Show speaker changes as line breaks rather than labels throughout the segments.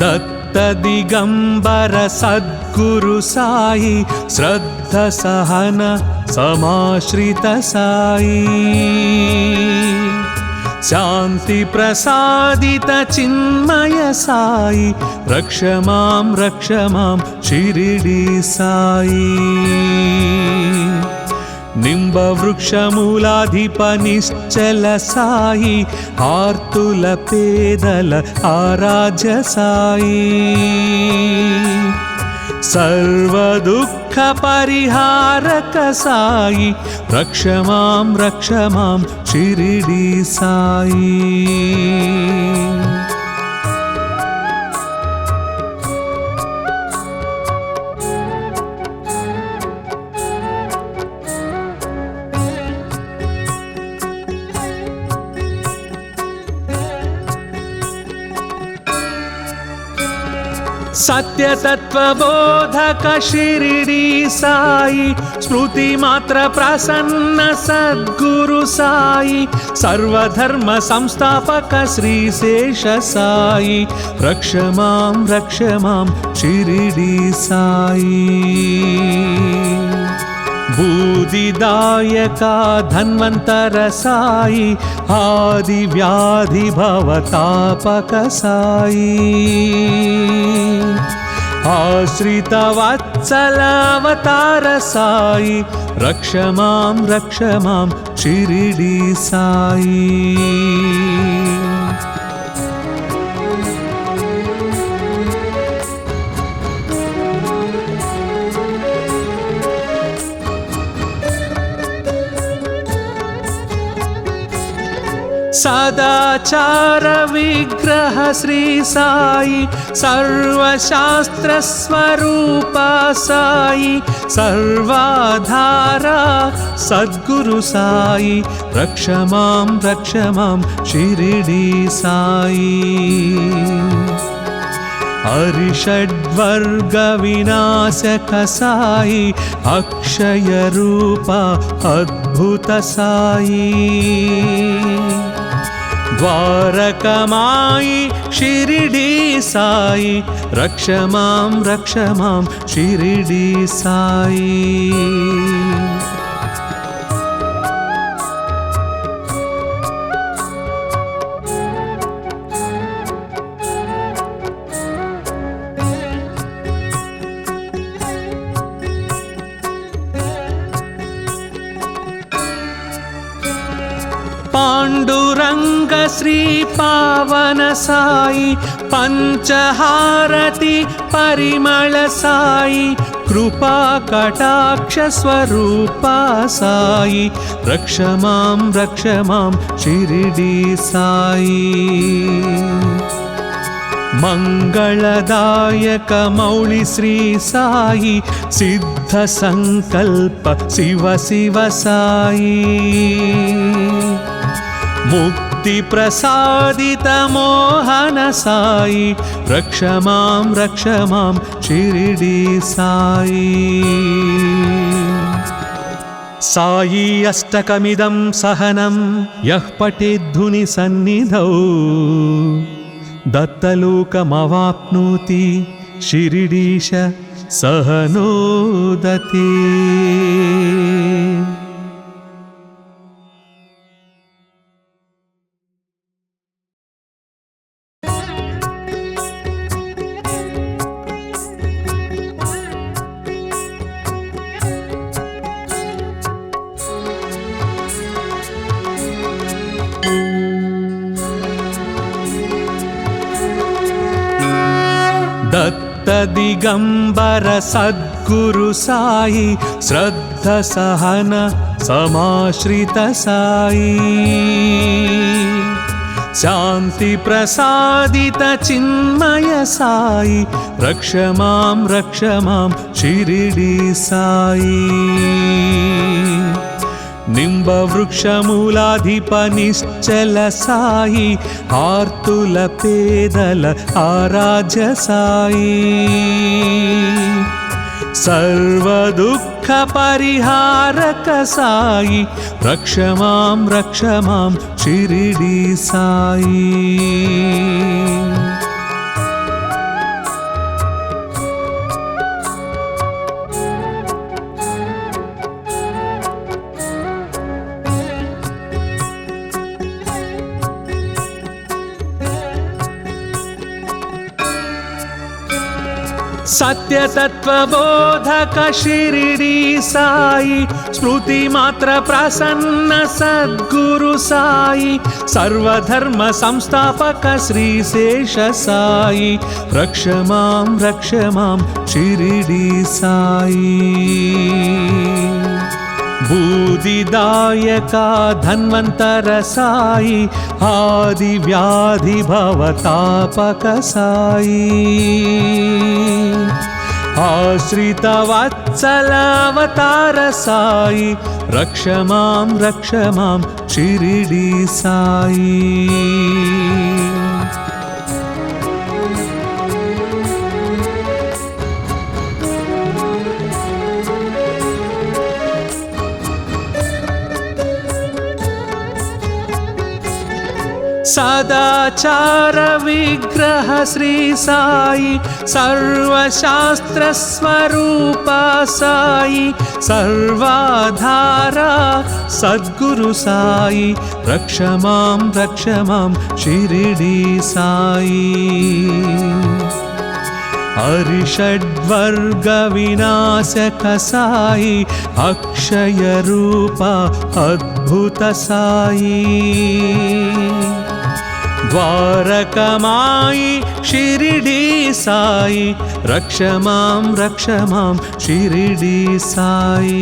दत्त दिगंबर सद्गुरु साई श्रद्ध सहन समाश्रित साई शांति प्रसादित चिन्मय साई रक्ष मां शिरिडी साई निंब वृक्ष मूलाधिप निश्चल साई आर्तुल पेदल आराध्य साई सर्व दुःख परिहारक साई रक्ष मां शिरिडी साई सत्य तत्व बोधक शिरिडी साई स्मृति मात्र प्रसन्न सद्गुरु साई सर्वधर्म संस्थापक श्री शेष साई रक्ष मां शिरिडी साई बूदिदायका धन्वंतर साई आदि व्याधि भवतापक साई आश्रित वत्सल अवतार साई रक्ष मां शिरिडी साई सदाचार विग्रह श्री साई सर्वशास्त्र स्वरूप साई सर्वाधारा सद्गुरु साई रक्ष मां शिरिडी साई अरिषड्वर्ग विनाशक साई अक्षय रूप अद्भुत साई द्वारकमाई शिरिडी साई रक्ष मां शिरिडी साई पांडुरंग श्री पावन साई पंचहारति परिमल साई कृपा कटाक्ष स्वरूप साई रक्ष मां शिरिडी साई मंगलदायक मौली श्री साई सिद्ध संकल्प शिव साई मुक्ति प्रसादित मोहन साई रक्ष मां शिरिडी साई साई अष्टकमिदं सहनं यः पठेद्धुनि सन्निधौ दत्तलोकमवाप्नोति शिरिडीश सहनोदते दत्त दिगंबर सद्गुरु साई श्रद्ध सहन समाश्रित साई शांति प्रसादित चिन्मय साई रक्ष मां शिरिडी साई निंब वृक्ष मूलाधिप निश्चल साई आर्तुल पेदल आराध्य साई सर्व दुःख परिहारक साई रक्ष मां शिरिडी साई सत्यतत्त्वबोधक शिरिडी साई स्मृति मात्र प्रसन्न सद्गुरु साई सर्वधर्म संस्थापक श्री शेष साई रक्ष मां शिरिडी साई बूदिदायका धन्वंतर साई आदि व्याधि भवतापक साई आश्रित वत्सल अवतार साई रक्ष मां शिरिडी साई सदाचार विग्रह श्री साई सर्वशास्त्र स्वरूप साई सर्वाधारा सद्गुरु साई रक्ष मां शिरिडी साई अरिषड्वर्ग विनाशक साई अक्षय रूप अद्भुत साई द्वारकमाई शिरिडी साई रक्ष मां शिरिडी साई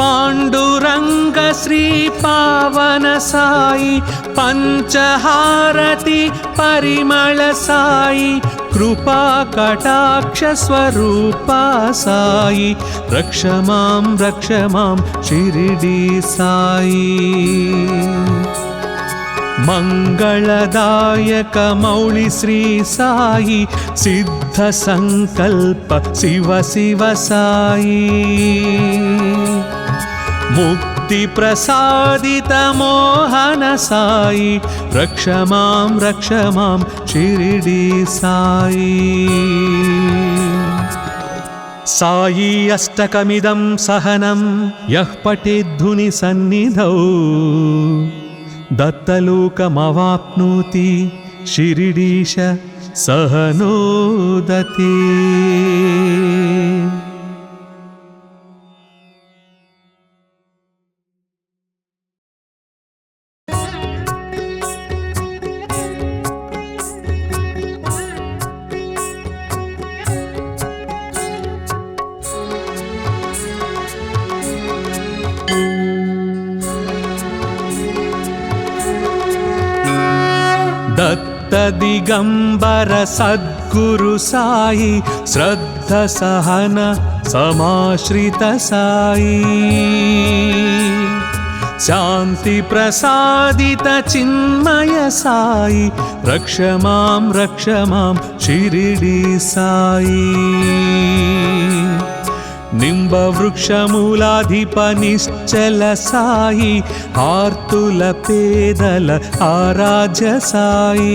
पांडुरंग श्री पावन साई पंचहारति परिमल साई कृपा कटाक्ष स्वरूप साई रक्ष मां शिरिडी साई मंगलदायक मौळि श्री साई सिद्ध संकल्प शिव साई मुक्ति प्रसादित मोहन साई रक्ष मां शिरिडी साई साई अष्टकमिदं सहनं यः पठेद्धुनि सन्निधौ दत्तलोकमवाप्नोति शिरिडीश सहनोदते दत्त दिगंबर सद्गुरु साई श्रद्ध सहन समाश्रित साई शांति प्रसादित चिन्मय साई रक्ष मां शिरिडी साई निंब वृक्ष मूलाधिप निश्चल साई आर्तुल पेदल आराध्य साई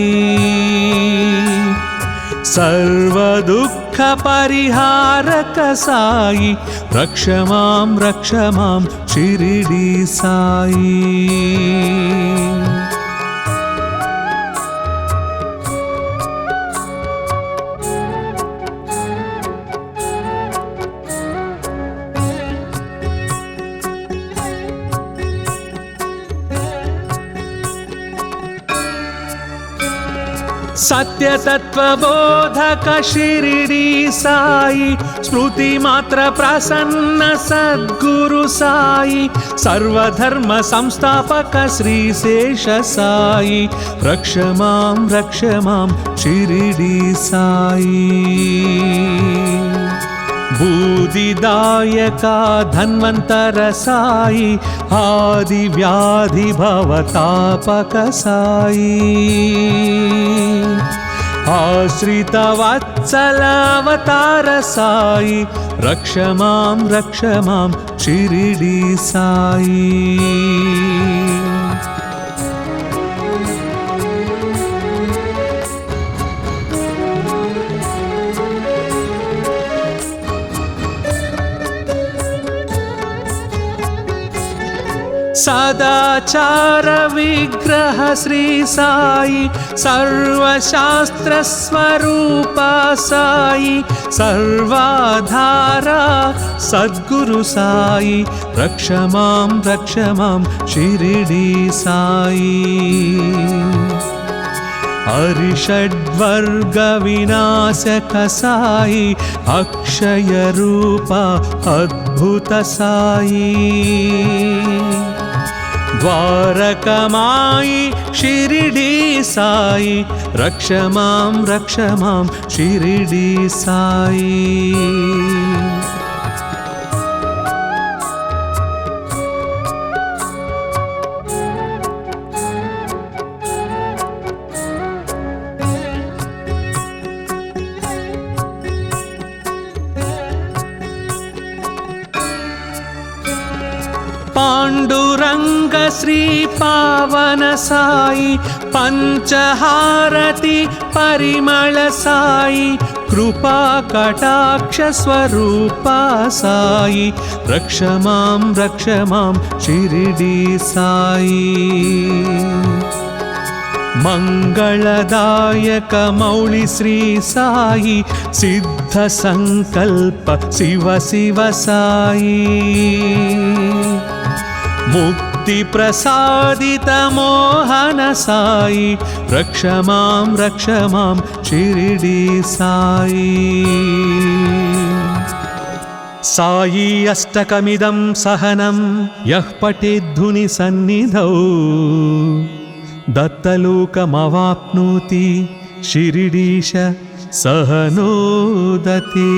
सर्व दुख परिहारक साई रक्ष मां शिरिडी साई सत्य तत्त्वबोधक शिरिडी साई स्मृति मात्र प्रसन्न सद्गुरु साई सर्वधर्म संस्थापक श्री शेष साई रक्ष मां शिरिडी साई बूदिदायका धन्वंतर साई आदि व्याधि भवतापक साई आश्रित वत्सल अवतार साई रक्ष मां शिरिडी साई सदाचार विग्रह श्री साई सर्वशास्त्र स्वरूप साई सर्वाधारा सद्गुरु साई रक्ष मां शिरिडी साई अरिषड्वर्ग विनाशक साई अक्षय रूप अद्भुत साई द्वारकमाई शिरिडी साई रक्ष मां शिरिडी साई पांडुरंग श्री पावन साई पंचहारति परिमल साई कृपा कटाक्ष स्वरूप साई रक्ष मां शिरिडी साई मंगलदायक मौली श्री साई सिद्ध संकल्प शिव शिव साई मुक्ति प्रसादित मोहन साई रक्ष मां शिरिडी साई साई अष्टकमिदं सहनं यः पठेद्धुनि सन्निधौ दत्तलोकमवाप्नोति शिरिडीश सहनोदते।